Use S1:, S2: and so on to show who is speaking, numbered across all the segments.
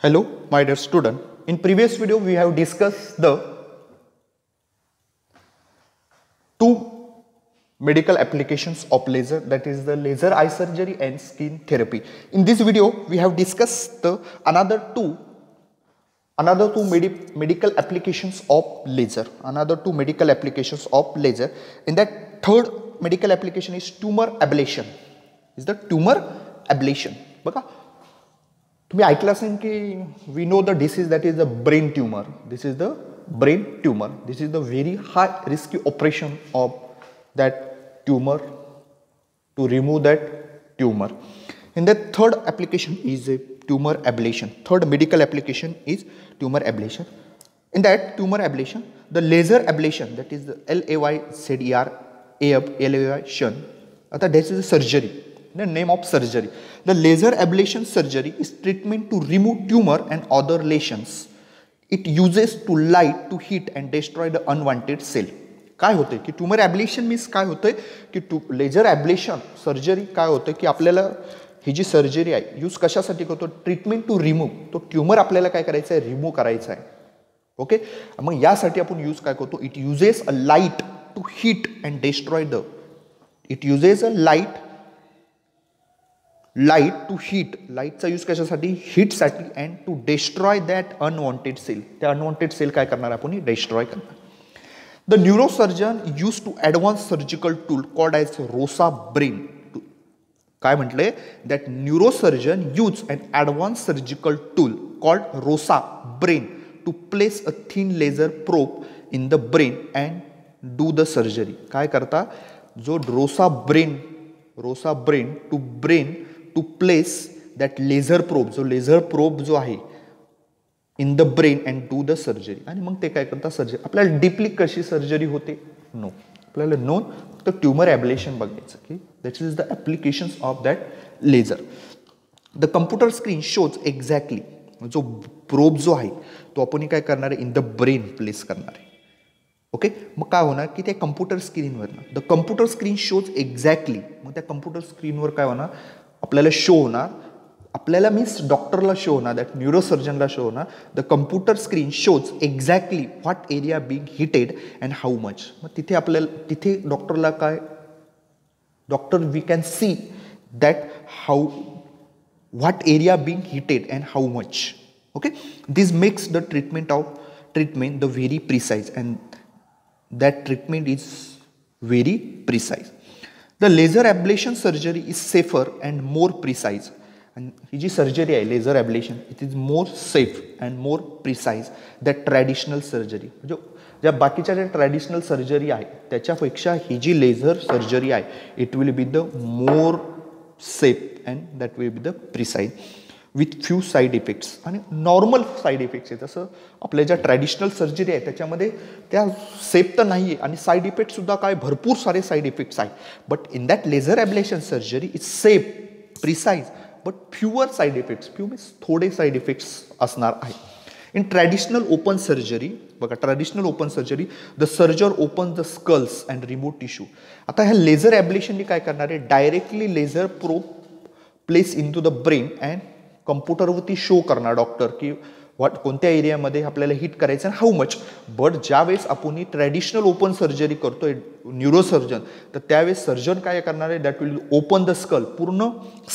S1: Hello, my dear student. In previous video, we have discussed the two medical applications of laser, that is the laser eye surgery and skin therapy. In this video, we have discussed the another two medical applications of laser. In that third medical application is tumor ablation. बघा तुम्ही ऐकलं असेल की we know the disease that is the brain tumor. This is the brain tumor. This is the very high risky operation of that tumor to remove that tumor. And the third application is a tumor ablation. Third medical application is tumor ablation. In that tumor ablation, the laser ablation, that is the LAYZER, this is a surgery. The name of surgery. The laser ablation surgery is treatment to remove tumor and other lesions. It uses to light, to heat and destroy the unwanted cell. काय होते की tumour ablation means काय होते की ledger ablation surgery काय होते की आपल्याला ही जी सर्जरी आहे यूज कशासाठी करतो ट्रीटमेंट टू रिमूव्ह तो ट्यूमर आपल्याला काय करायचं आहे रिमूव्ह करायचा आहे ओके मग यासाठी आपण यूज काय करतो it uses a light to heat and destroy the it uses a light to heat लाईटचा यूज कशासाठी हीटसाठी and to destroy that unwanted cell त्या अनवॉन्टेड सेल काय करणार आपण डिस्ट्रॉय करणार the neurosurgeon use to advance surgical tool called as Rosa brain काय म्हटले that neurosurgeon use an advance surgical tool called Rosa brain to place a thin laser probe in the brain and do the surgery काय करता जो Rosa brain to place that laser probe जो laser probe जो आहे in the brain and do the surgery आणि मग ते काय करतात सर्जरी आपल्याला डीपली कशी सर्जरी होते नो आपल्याला नोन फक्त ट्यूमर ॲब्लेशन बघायचं की that is the applications of that laser the computer screen shows exactly जो प्रोब जो आहे तो आपण काय करणार आहे इन द ब्रेन प्लेस करणार आहे ओके मग काय होणार की त्या कम्प्युटर स्क्रीनवर the computer screen shows exactly मग त्या कम्प्युटर स्क्रीनवर काय होणार आपल्याला शो होणार आपल्याला मीन्स डॉक्टरला शो होणार दॅट न्यूरोसर्जनला शो होणार the computer screen shows exactly what area being heated and how much मग तिथे आपल्याला तिथे डॉक्टरला काय doctor we can see that how what area being heated and how much okay this makes the treatment the very precise and that treatment is very precise the laser ablation surgery is safer and more precise आणि ही जी surgery आहे laser ablation it is more safe and more precise that traditional surgery म्हणजे ज्या बाकीच्या ज्या traditional surgery आहे त्याच्यापेक्षा ही जी लेझर सर्जरी आहे it will be the more safe and that will be the precise with few side effects आणि normal side effects आहे जसं आपल्या ज्या ट्रॅडिशनल सर्जरी आहे त्याच्यामध्ये त्या सेफ तर नाही आहे आणि साईड इफेक्टसुद्धा काय भरपूर सारे साईड इफेक्ट्स आहे but in that laser ablation surgery is safe precise but fewer side effects few means थोडे साईड इफेक्ट्स असणार आहे इन ट्रॅडिशनल ओपन सर्जरी बघा traditional open surgery the surgeon open the skulls and remove tissue आता ह्या laser ॲब्लेशनने काय करणार आहे directly laser probe place in to the brain and कम्प्युटरवरती शो करणार डॉक्टर की कोणत्या एरियामध्ये आपल्याला हिट करायचं आणि हाऊ मच बट ज्यावेळेस आपण ट्रॅडिशनल ओपन सर्जरी करतोय न्यूरोसर्जन तर त्यावेळेस सर्जन काय करणार आहे that will open the skull पूर्ण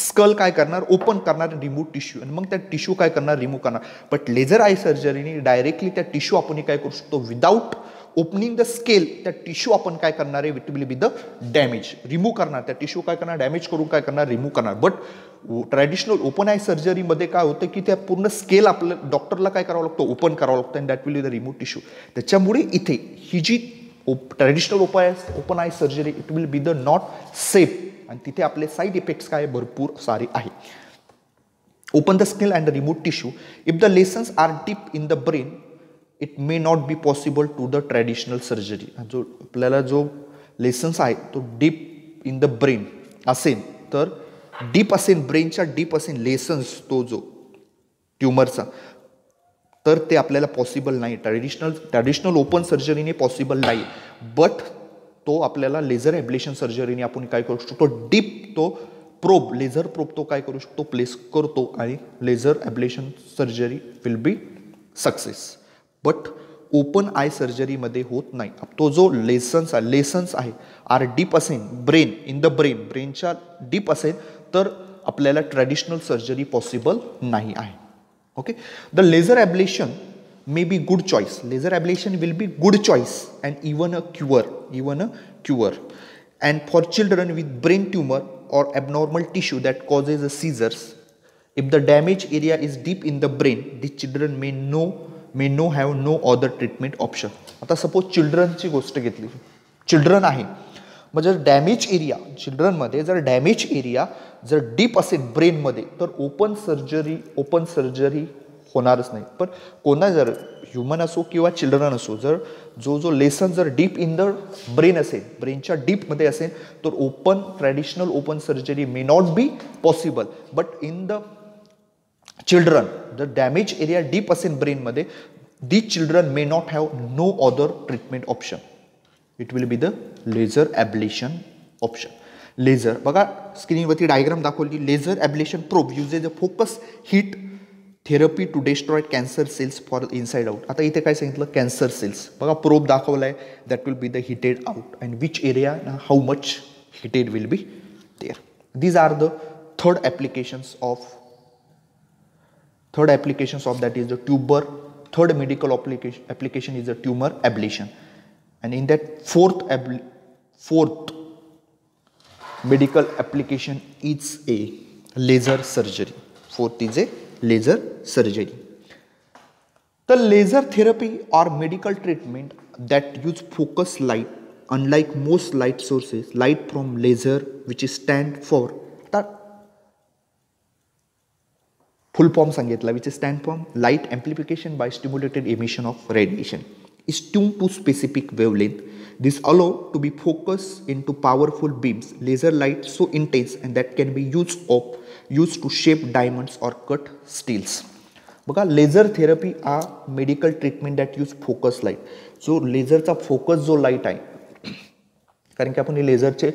S1: स्कल काय करणार ओपन करणार रिमूव्ह टिश्यू आणि मग त्या टिश्यू काय करणार रिमूव्ह करणार बट लेझर आय सर्जरीने डायरेक्टली त्या टिश्यू आपण काय करू शकतो विदाऊट ओपनिंग द स्केल त्या टिश्यू आपण काय करणार आहे it will be the damage remove करणार त्या टिश्यू काय करणार डॅमेज करून काय करणार रिमूव्ह करणार बट ट्रॅडिशनल ओपन आय सर्जरीमध्ये काय होतं की त्या पूर्ण स्केल आपल्या डॉक्टरला काय करावं लागतं ओपन करावं लागतं and that will be the remove tissue त्याच्यामुळे इथे ही जी traditional open eye surgery it will be the not safe आणि तिथे आपले साईड इफेक्ट्स काय भरपूर सारे आहे open the skull and remove tissue if the lesions are deep in the brain it may not be possible to the traditional surgery जो आपल्याला जो लेसन्स आहे तो डीप इन द ब्रेन असेल तर डीप असेल ब्रेनच्या डीप असेल लेसन्स तो जो ट्यूमरचा तर ते आपल्याला पॉसिबल नाही ट्रॅडिशनल ओपन सर्जरीने पॉसिबल नाही बट तो आपल्याला लेझर ॲब्लेशन सर्जरीने आपण काय करू शकतो डीप तो प्रोब लेझर प्रोब तो काय करू शकतो, प्लेस करतो आणि laser ablation surgery will be success. But open eye सर्जरीमध्ये होत नाही. तो जो लेसन्स आहे आर डीप असेल ब्रेन इन द ब्रेनच्या डीप असेल तर आपल्याला ट्रॅडिशनल सर्जरी पॉसिबल नाही आहे. Okay, the laser ablation may be good choice. Laser ablation will be good choice and even a cure. And for children with brain tumor or abnormal tissue that causes a seizures, if the damaged area is deep in the brain, the children may no have no other treatment option. आता suppose चिल्ड्रनची गोष्ट घेतली, children आहे मग जर damage area चिल्ड्रनमध्ये जर damage area जर deep असेल ब्रेनमध्ये तर ओपन सर्जरी होणारच नाही. पण कोणा जर ह्युमन असो किंवा चिल्ड्रन असो जर जो लेसन जर डीप इन द ब्रेन असेल ब्रेनच्या डीपमध्ये असेल तर traditional open surgery may not be possible. But in the children जर डॅमेज एरिया डीप असेल ब्रेनमध्ये the children may not have no other treatment option. It will be the laser ablation option. Laser बघा स्क्रीनवरती diagram दाखवली. Laser ablation probe uses a focus heat therapy to destroy cancer cells for inside out. आता इथे काय सांगितलं, cancer cells बघा probe दाखवला आहे that will be the heated out and which area how much heated will be there. These are the third applications of that is the tuber. Third medical application is the tumor ablation, and in that fourth medical application is a laser surgery. Fourth is a laser surgery. The laser therapy or medical treatment that use focus light, unlike most light sources, light from laser, which stand for full form सांगितला, which stand for light amplification by stimulated emission of radiation, is tuned to specific wavelength. This allow to be focused into powerful beams. Laser light so intense and that can be used to shape diamonds or cut steels. बघा laser therapy a medical treatment that use focus light. जो लेझरचा focus जो light आहे कारण की आपण लेझरचे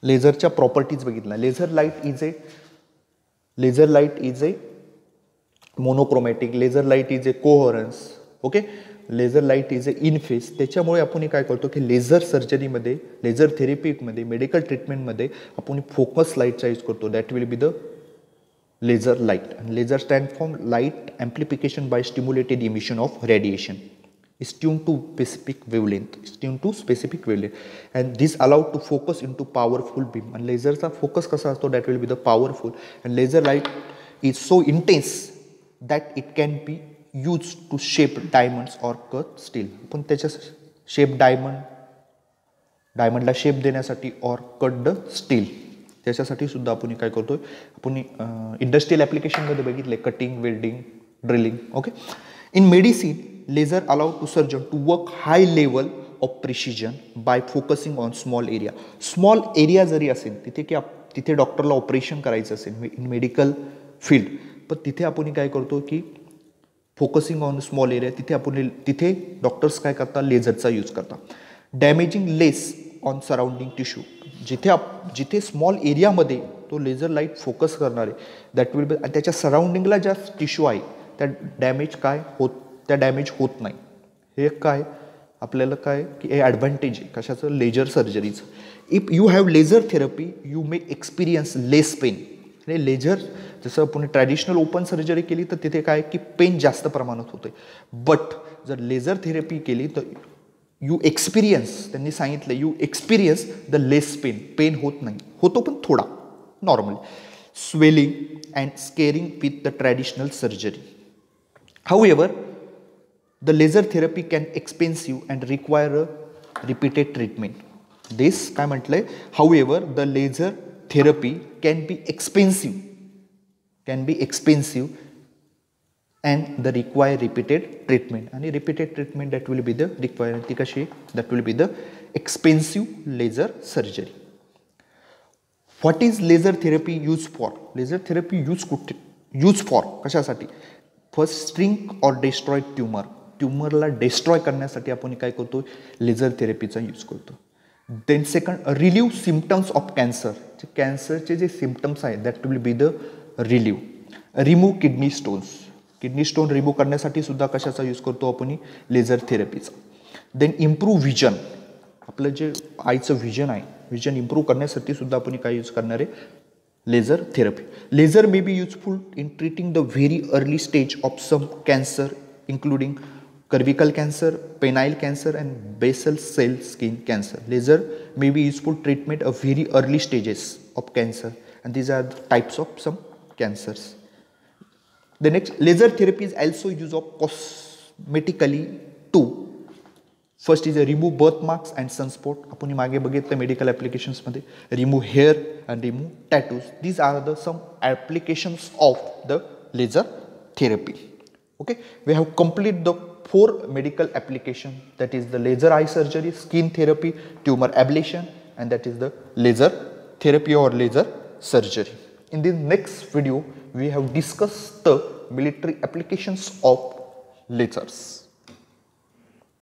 S1: लेझरच्या प्रॉपर्टीज बघितल्या. Laser light is a monochromatic. Laser light is a coherence. Okay, laser light is a in phase. त्याच्यामुळे आपण काय करतो की लेझर सर्जरीमध्ये लेझर थेरपीमध्ये मेडिकल ट्रीटमेंटमध्ये आपण फोकस लाईटचा यूज करतो. That will be the laser light. and laser stand for light amplification by stimulated emission of radiation, is tuned to specific wavelength, and this allowed to focus into powerful beam. And laserचा focus कसा असतो, that will be the powerful, and laser light is so intense that it can be used to shape diamonds or cut steel. पण त्याच्या shape डायमंडला shape देण्यासाठी or cut the steel त्याच्यासाठी सुद्धा आपण काय करतोय, आपण इंडस्ट्रियल ॲप्लिकेशनमध्ये बघितले cutting, welding, drilling. Okay, in medicine laser allowed to surgeon to work high level of precision by focusing on small area. Small area जरी असेल तिथे डॉक्टरला ऑपरेशन करायचं असेल इन मेडिकल फील्ड, पण तिथे आपण काय करतो की फोकसिंग ऑन स्मॉल एरिया तिथे डॉक्टर्स काय करतात, लेझरचा यूज करतात. Damaging less on surrounding tissue. जिथे स्मॉल एरियामध्ये तो लेझर लाईट फोकस करणार आहे दॅट विल बी, त्याच्या सराउंडिंगला ज्या टिश्यू आहे त्या डॅमेज होत नाही. हे काय आपल्याला काय की हे ॲडव्हान्टेज आहे कशाचं, लेझर सर्जरीचं. If you have laser therapy you may experience less pain. आणि लेझर जसं आपण ट्रॅडिशनल ओपन सर्जरी केली तर तिथे काय की पेन जास्त प्रमाणात होते. बट जर लेझर थेरपी केली तर त्यांनी सांगितलं you experience the less pain होत नाही, होतो पण थोडा normally. Swelling and scarring with the traditional surgery. However the laser therapy can expensive and require a repeated treatment. This काय म्हटलंय, however the laser therapy can be expensive and the require repeated treatment. आणि repeated treatment that will be the required ती कशी, that will be the expensive laser surgery. What is laser therapy used for? laser therapy use for कशासाठी, first shrink or destroy tumor. ट्युमरला destroy करण्यासाठी आपण काय करतो, laser थेरपीचा use करतो. Then second, relieve symptoms of cancer. जे कॅन्सरचे जे सिम्पटम्स आहेत that will be the relieve. Remove kidney stones. Kidney stone remove करण्यासाठी सुद्धा कशाचा यूज करतो आपण? लेझर थेरपीचा. Then improve vision. आपलं जे आईचं विजन आहे, विजन इम्प्रूव्ह करण्यासाठी सुद्धा आपण काय यूज करणार आहे? Laser therapy. Laser may be useful in treating the very early stage of some cancer including cervical cancer, penile cancer and basal cell skin cancer. Laser may be useful treatment of very early stages of cancer, and these are the types of some cancers. The next, laser therapy is also used of cosmetically too. First is a remove birthmarks and sunspot. आपण मागे बघितलं medical applications मध्ये remove hair and remove tattoos. These are the some applications of the laser therapy. Okay, we have completed the 4 medical application, that is the laser eye surgery, skin therapy, tumor ablation, and that is the laser therapy or laser surgery. In the next video, we have discussed the military applications of lasers.